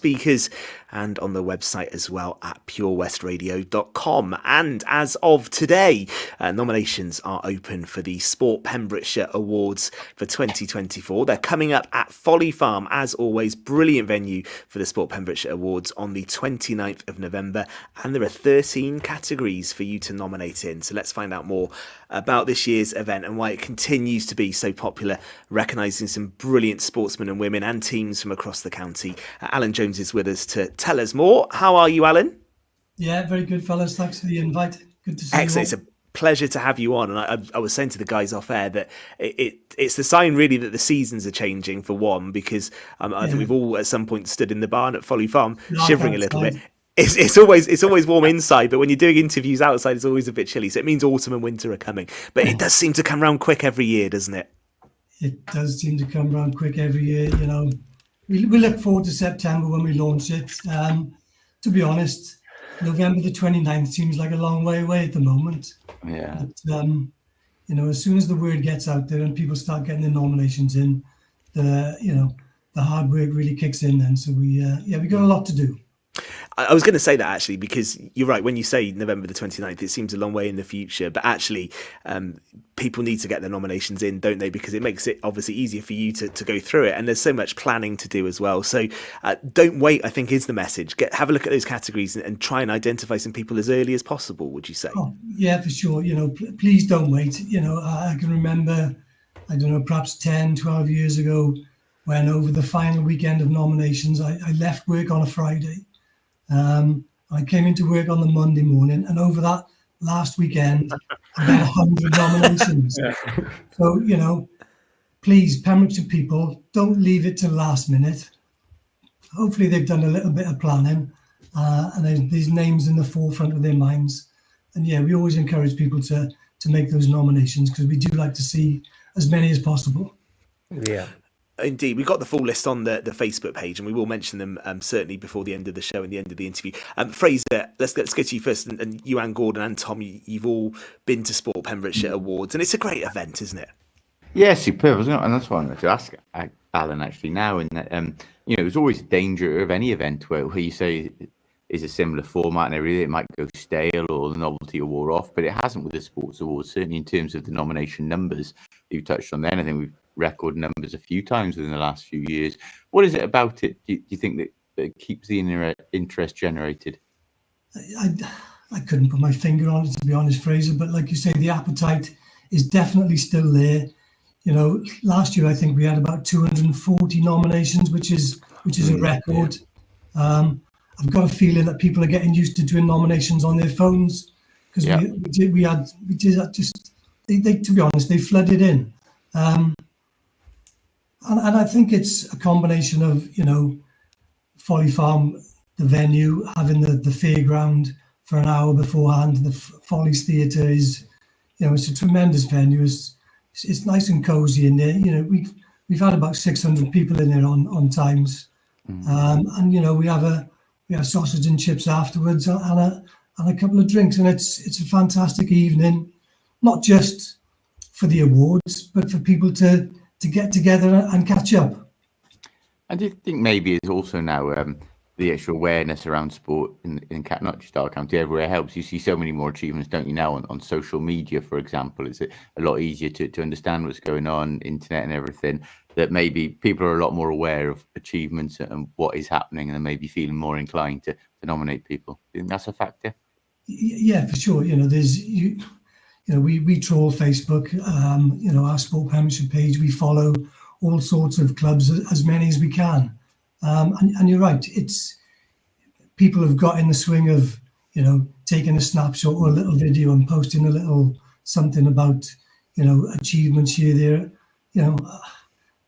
speakers and on the website as well at purewestradio.com. And as of today, nominations are open for the Sport Pembrokeshire Awards for 2024. They're coming up at Folly Farm, as always. Brilliant venue for the Sport Pembrokeshire Awards on the 29th of November. And there are 13 categories for you to nominate in. So let's find out more about this year's event and why it continues to be so popular, recognising some brilliant sportsmen and women and teams from across the county. Alan Jones is with us to tell us more. How are you, Alan? Yeah, very good, fellas. Thanks for the invite. Good to see you. Excellent. It's a pleasure to have you on. And I was saying to the guys off air that it's the sign really that the seasons are changing, for one, because I think we've all at some point stood in the barn at Folly Farm shivering a little bit. It's always warm inside, but when you're doing interviews outside, it's always a bit chilly. So it means autumn and winter are coming. But it does seem to come round quick every year, doesn't it? It does seem to come round quick every year. You know, we look forward to September when we launch it. To be honest, November the 29th seems like a long way away at the moment. Yeah. But, you know, as soon as the word gets out there and people start getting the nominations in, the hard work really kicks in then. So we got a lot to do. I was going to say that actually, because you're right. When you say November the 29th, it seems a long way in the future, but actually people need to get their nominations in, don't they? Because it makes it obviously easier for you to go through it. And there's so much planning to do as well. So don't wait, I think, is the message. Have a look at those categories and try and identify some people as early as possible, would you say? Oh, yeah, for sure. You know, please don't wait. You know, I can remember, I don't know, perhaps 10, 12 years ago, when over the final weekend of nominations, I left work on a Friday. I came into work on the Monday morning, and over that last weekend, I got 100 nominations. Yeah. So, you know, please, Pembrokeshire people, don't leave it to last minute. Hopefully they've done a little bit of planning, and there's these names in the forefront of their minds. And yeah, we always encourage people to make those nominations, because we do like to see as many as possible. Yeah. Indeed, we've got the full list on the Facebook page, and we will mention them certainly before the end of the show and the end of the interview. Fraser, let's go to you first, and you and Gordon and Tom, you've all been to Sport Pembrokeshire Awards, and it's a great event, isn't it? Yeah, superb, isn't it? And that's what I wanted to ask Alan actually now. And you know, there's always a danger of any event where you say is a similar format and everything, it might go stale or the novelty will wore off, but it hasn't with the Sports Awards, certainly in terms of the nomination numbers you touched on there. I think we've record numbers a few times within the last few years. What is it about it, do you think, that keeps the interest generated? I couldn't put my finger on it, to be honest, Fraser, but like you say, the appetite is definitely still there. You know, last year I think we had about 240 nominations, which is a record. I've got a feeling that people are getting used to doing nominations on their phones, because we did that. Just they to be honest, they flooded in. And I think it's a combination of, you know, Folly Farm, the venue, having the fairground for an hour beforehand. The Follies Theatre is, you know, it's a tremendous venue. It's nice and cosy in there. You know, we've had about 600 people in there on times, and you know, we have sausage and chips afterwards, and a couple of drinks, and it's a fantastic evening, not just for the awards, but for people to get together and catch up. And do you think maybe it's also now the actual awareness around sport in not just our county, everywhere helps? You see so many more achievements, don't you, now on social media, for example? Is it a lot easier to understand what's going on, internet and everything, that maybe people are a lot more aware of achievements and what is happening, and maybe feeling more inclined to nominate people? Do you think that's a factor? Yeah, for sure. You know, you know, we troll Facebook, you know, our Sport Pembrokeshire page. We follow all sorts of clubs, as many as we can. And you're right, it's people have got in the swing of, you know, taking a snapshot or a little video and posting a little something about, you know, achievements here, there, you know.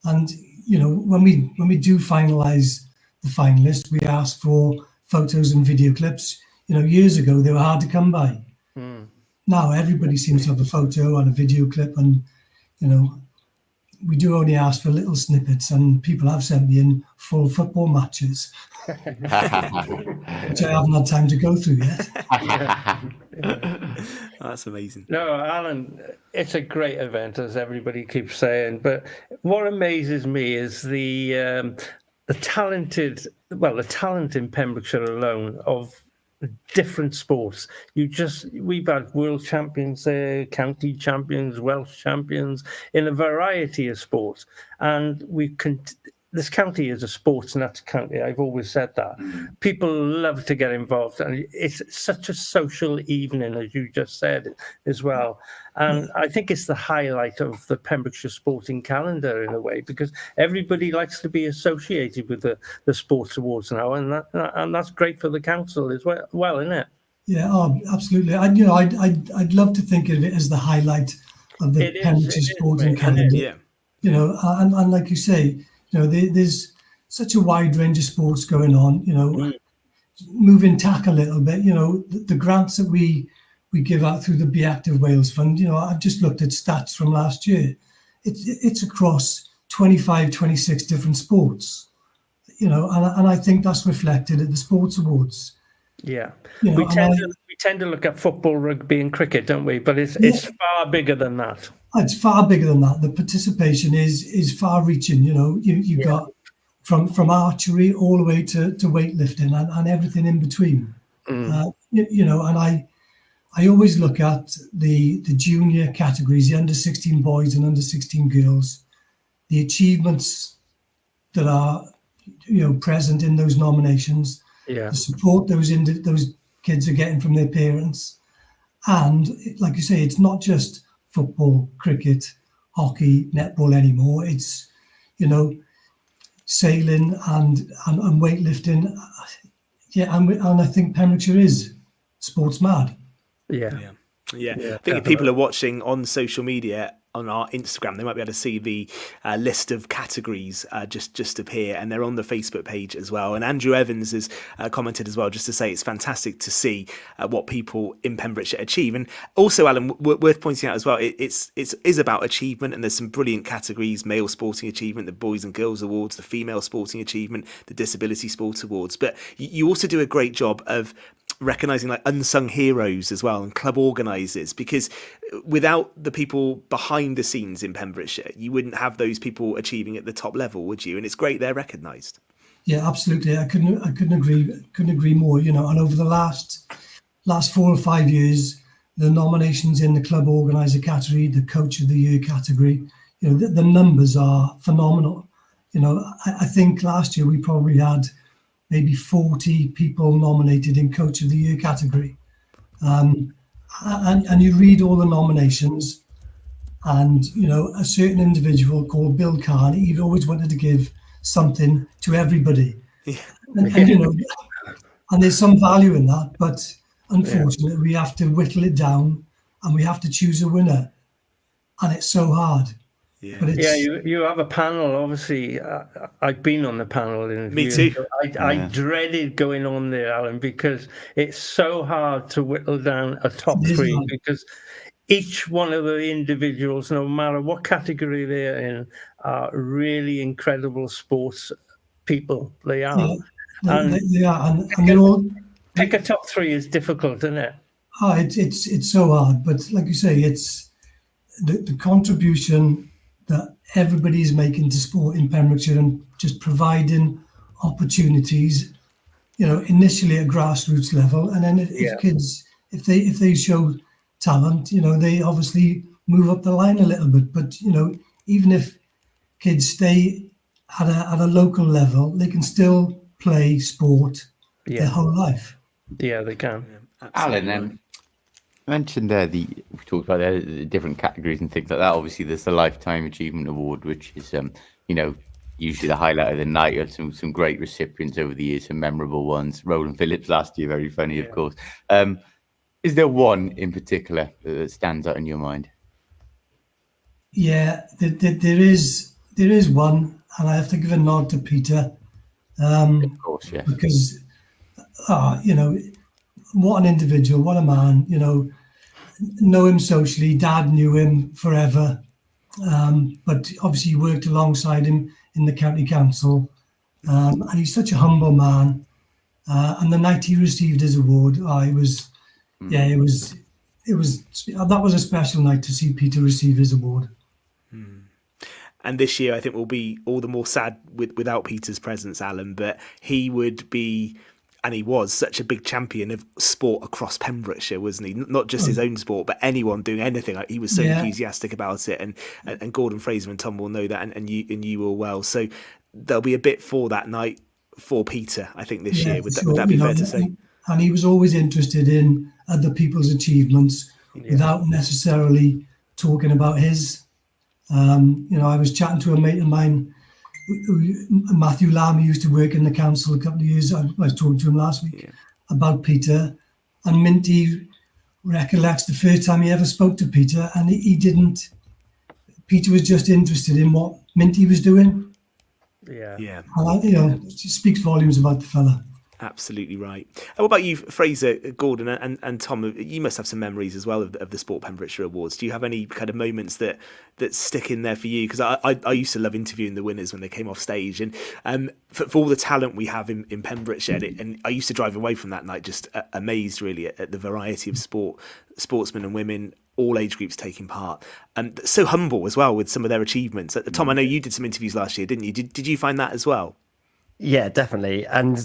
And, you know, when we do finalise the finalists, we ask for photos and video clips. You know, years ago, they were hard to come by. Now everybody seems to have a photo and a video clip, and you know, we do only ask for little snippets, and people have sent me in full football matches, which I haven't had time to go through yet. That's amazing. No, Alan, it's a great event, as everybody keeps saying, but what amazes me is the the talent in Pembrokeshire alone of different sports. We've had world champions there, county champions, Welsh champions in a variety of sports, and this county is a sports nut county. I've always said that. People love to get involved, and it's such a social evening, as you just said as well. And I think it's the highlight of the Pembrokeshire sporting calendar in a way, because everybody likes to be associated with the sports awards now, and that's great for the council as well, isn't it? Yeah, absolutely. I'd love to think of it as the highlight of the Pembrokeshire sporting calendar. Yeah. And like you say, there's such a wide range of sports going on. Moving tack a little bit. The grants that we give out through the Be Active Wales Fund. I've just looked at stats from last year. It's across 25, 26 different sports. And I think that's reflected at the sports awards. Yeah, we tend to look at football, rugby, and cricket, don't we? But it's far bigger than that. It's far bigger than that. The participation is far-reaching. You got from archery all the way to weightlifting and everything in between. And I always look at the junior categories, the under 16 boys and under 16 girls, the achievements that are present in those nominations. The support those kids are getting from their parents, and like you say, it's not just football, cricket, hockey, netball anymore. It's sailing and weightlifting. And I think Pembrokeshire is sports mad. Yeah. I think if people are watching on social media, on our Instagram, they might be able to see the list of categories just appear, and they're on the Facebook page as well. And Andrew Evans has commented as well, just to say it's fantastic to see what people in Pembrokeshire achieve. And also, Alan, worth pointing out as well, it is about achievement, and there's some brilliant categories: male sporting achievement, the Boys and Girls Awards, the female sporting achievement, the Disability Sports Awards. But you also do a great job of recognising like unsung heroes as well, and club organisers, because without the people behind the scenes in Pembrokeshire, you wouldn't have those people achieving at the top level, would you? And it's great they're recognised. Yeah, absolutely. I couldn't agree more. And over the last 4 or 5 years, the nominations in the club organiser category, the coach of the year category, the numbers are phenomenal. I think last year we probably had maybe 40 people nominated in Coach of the Year category. And you read all the nominations, and, a certain individual called Bill Carney, he always wanted to give something to everybody. And there's some value in that, but unfortunately we have to whittle it down and we have to choose a winner. And it's so hard. Yeah, but you have a panel, obviously. I've been on the panel interview. Me too. I dreaded going on there, Alan, because it's so hard to whittle down a top three, because each one of the individuals, no matter what category they're in, are really incredible sports people. They are. They are. And they're all... Pick a top three is difficult, isn't it? It's so hard. But like you say, it's the contribution that everybody is making to sport in Pembrokeshire, and just providing opportunities, initially at grassroots level, and then if kids, if they show talent, they obviously move up the line a little bit. But even if kids stay at a local level, they can still play sport their whole life. Yeah, they can. Yeah, Alan, mentioned there we talked about the different categories and things like that. Obviously, there's the Lifetime Achievement Award, which is usually the highlight of the night. You had some great recipients over the years, some memorable ones. Roland Phillips last year, very funny, of course. Is there one in particular that stands out in your mind? Yeah, there is one, and I have to give a nod to Peter. Of course, yeah. Because what an individual, what a man. Know him socially. Dad knew him forever, but obviously worked alongside him in the county council, and he's such a humble man. And the night he received his award, that was a special night to see Peter receive his award. And this year, I think, will be all the more sad without Peter's presence, Alan. But he would be, and he was such a big champion of sport across Pembrokeshire, wasn't he? Not just his own sport, but anyone doing anything. Like, he was so enthusiastic about it. And Gordon, Fraser, and Tom will know that, and you will well. So there'll be a bit for that night for Peter, I think, this year. Would that be fair to say? And he was always interested in other people's achievements without necessarily talking about his. I was chatting to a mate of mine, Matthew Lamb, who used to work in the council a couple of years. I was talking to him last week about Peter, and Minty recollects the first time he ever spoke to Peter, and he didn't. Peter was just interested in what Minty was doing. Yeah. And it speaks volumes about the fella. Absolutely right. And what about you, Fraser, Gordon, and Tom? You must have some memories as well of the Sport Pembrokeshire Awards. Do you have any kind of moments that stick in there for you? Because I used to love interviewing the winners when they came off stage, and for all the talent we have in Pembrokeshire, and I used to drive away from that night just amazed really at the variety of sportsmen and women, all age groups taking part, and so humble as well with some of their achievements. Tom, I know you did some interviews last year, didn't you? Did you find that as well? Yeah, definitely. And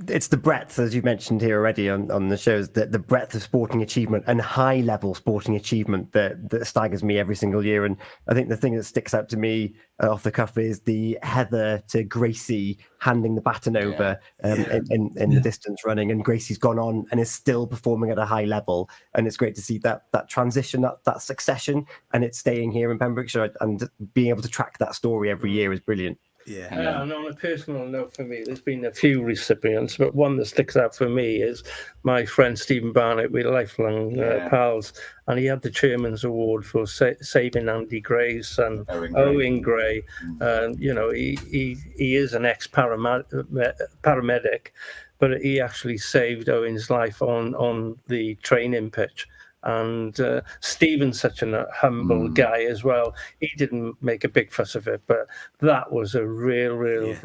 it's the breadth, as you mentioned here already on the shows, that the breadth of sporting achievement and high level sporting achievement that staggers me every single year. And I think the thing that sticks out to me off the cuff is the Heather to Gracie handing the baton over in the distance running, and Gracie's gone on and is still performing at a high level. And it's great to see that transition, that succession, and it's staying here in Pembrokeshire, and being able to track that story every year is brilliant. Yeah, and on a personal note for me, there's been a few recipients, but one that sticks out for me is my friend Stephen Barnett. We're lifelong pals, and he had the Chairman's Award for saving Andy Gray's son, Owen Gray. He is an ex-paramedic, but he actually saved Owen's life on the training pitch. And Stephen's such a humble guy as well. He didn't make a big fuss of it, but that was a real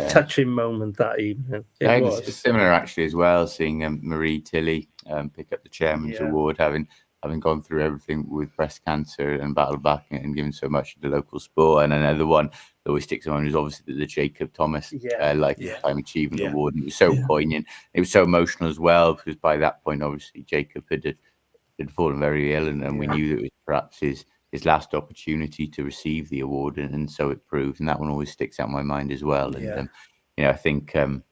touching moment that evening. It was similar actually as well, seeing Marie Tilley pick up the Chairman's Award, having gone through everything with breast cancer and battled back and given so much to the local sport. And another one that always sticks in mind is obviously the Jacob Thomas Lifetime Achievement Award. And it was so poignant. It was so emotional as well, because by that point, obviously, Jacob had fallen very ill, and we knew that it was perhaps his last opportunity to receive the award, and so it proved. And that one always sticks out in my mind as well. And I think, and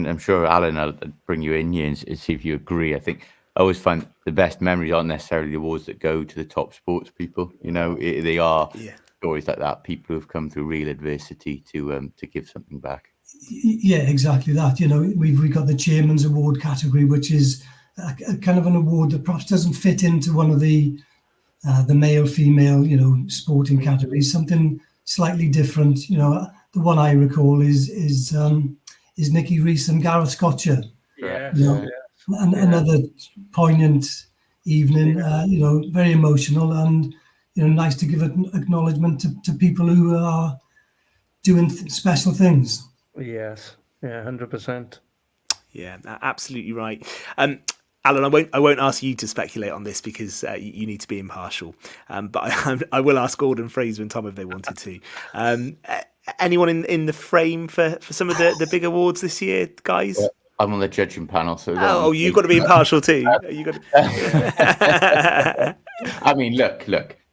I'm sure Alan, I'll bring you in here and see if you agree. I think I always find the best memories aren't necessarily the awards that go to the top sports people. They are stories like that, people who've come through real adversity to give something back. Yeah, exactly that. We've got the Chairman's Award category, which is a kind of an award that perhaps doesn't fit into one of the male-female, sporting categories. Something slightly different. The one I recall is Nicky Rees and Gareth Scotcher. And another poignant evening. Very emotional, and nice to give an acknowledgement to people who are doing special things. Yes, 100%. Yeah, absolutely right. Alan, I won't ask you to speculate on this because you need to be impartial. But I will ask Gordon, Fraser, and Tom if they wanted to. Anyone in the frame for some of the big awards this year, guys? Well, I'm on the judging panel, so you've got to be impartial too. I mean, look.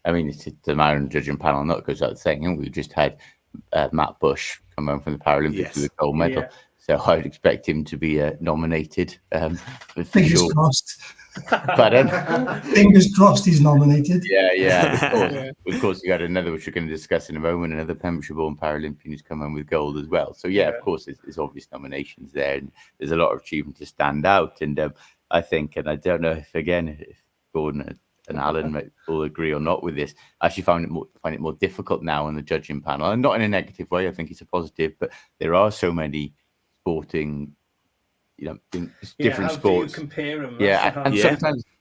I mean, it's the man judging panel, not because that's saying we just had Matt Bush come home from the Paralympics with a gold medal. Yeah. So I'd expect him to be nominated. Fingers crossed. Pardon? Fingers crossed he's nominated. Yeah. Of course, you got another, which we're going to discuss in a moment, another Pembrokeshire-born Paralympian who's come home with gold as well. So, of course, there's obvious nominations there, and there's a lot of achievement to stand out. And I think, and I don't know if Gordon and Alan might all agree or not with this, I actually find it more difficult now on the judging panel, and not in a negative way. I think it's a positive, but there are so many sporting, different sports. Do you compare them? And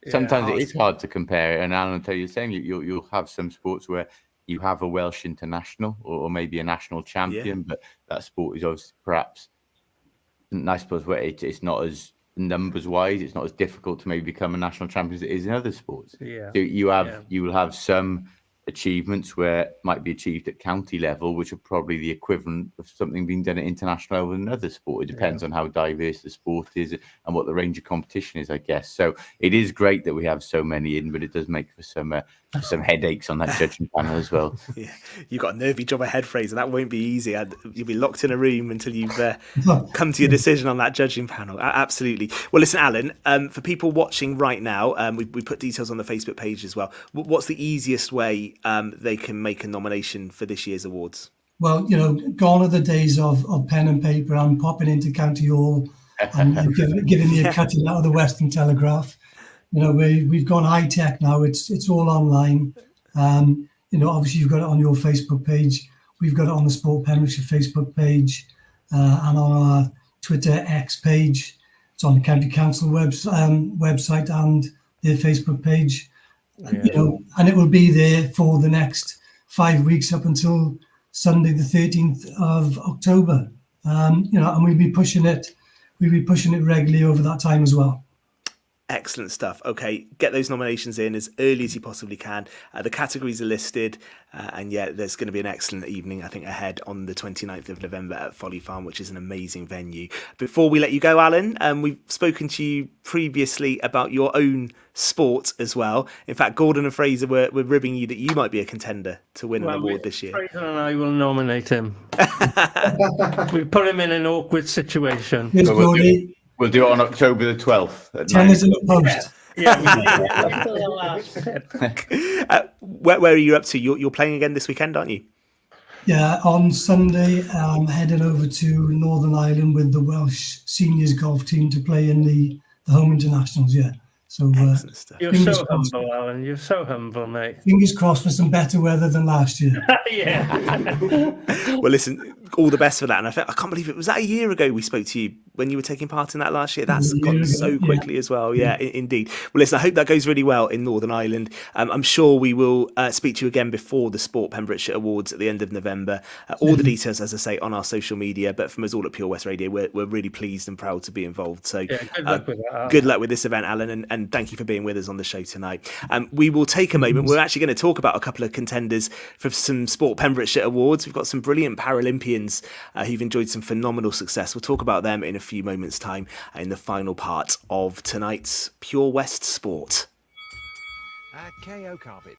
sometimes it is hard to compare. And Alan will tell you the same. You'll have some sports where you have a Welsh international or maybe a national champion, but that sport is obviously perhaps, I suppose, where it's not as numbers wise, it's not as difficult to maybe become a national champion as it is in other sports. So you will have some achievements where might be achieved at county level, which are probably the equivalent of something being done at international level in another sport. It depends on how diverse the sport is and what the range of competition is, I guess. So it is great that we have so many in, but it does make for some headaches on that judging panel as well. Yeah, you've got a nervy job ahead, Fraser. That won't be easy. You'll be locked in a room until you've come to your decision on that judging panel. Absolutely. Well, listen, Alan, for people watching right now, we put details on the Facebook page as well. What's the easiest way they can make a nomination for this year's awards? Well, gone are the days of pen and paper and popping into County Hall and giving me a cutting out of the Western Telegraph. We've gone high tech now. It's all online. Obviously you've got it on your Facebook page. We've got it on the Sport Pembrokeshire Facebook page and on our Twitter X page. It's on the County Council website and their Facebook page. Yeah. And it will be there for the next 5 weeks up until Sunday, the 13th of October. And we'll be pushing it regularly over that time as well. Excellent stuff. Okay, get those nominations in as early as you possibly can. The categories are listed, and there's going to be an excellent evening, I think, ahead on the 29th of November at Folly Farm, which is an amazing venue. Before we let you go, Alan, we've spoken to you previously about your own sport as well. In fact, Gordon and Fraser were ribbing you that you might be a contender to win an award this year. Fraser and I will nominate him. We put him in an awkward situation. Yes, Gordy. We'll do it on October the 12th. At 10 is in the post. Where are you up to? You're playing again this weekend, aren't you? Yeah, on Sunday, I'm heading over to Northern Ireland with the Welsh seniors golf team to play in the home internationals. Yeah, so Excellent stuff. You're so humble, Alan. You're so humble, mate. Fingers crossed for some better weather than last year. Yeah. Well, listen, all the best for that. And I can't believe it was that a year ago we spoke to you when you were taking part in that last year. That's gone so quickly as well. Yeah, indeed. Well, listen, I hope that goes really well in Northern Ireland. I'm sure we will speak to you again before the Sport Pembrokeshire Awards at the end of November. All the details, as I say, on our social media. But from us all at Pure West Radio, we're really pleased and proud to be involved. So good luck with that. Good luck with this event, Alan, and thank you for being with us on the show tonight. We will take a moment. We're actually going to talk about a couple of contenders for some Sport Pembrokeshire Awards. We've got some brilliant Paralympians who've enjoyed some phenomenal success. We'll talk about them in a few moments' time in the final part of tonight's Pure West Sport. At KO Carpet,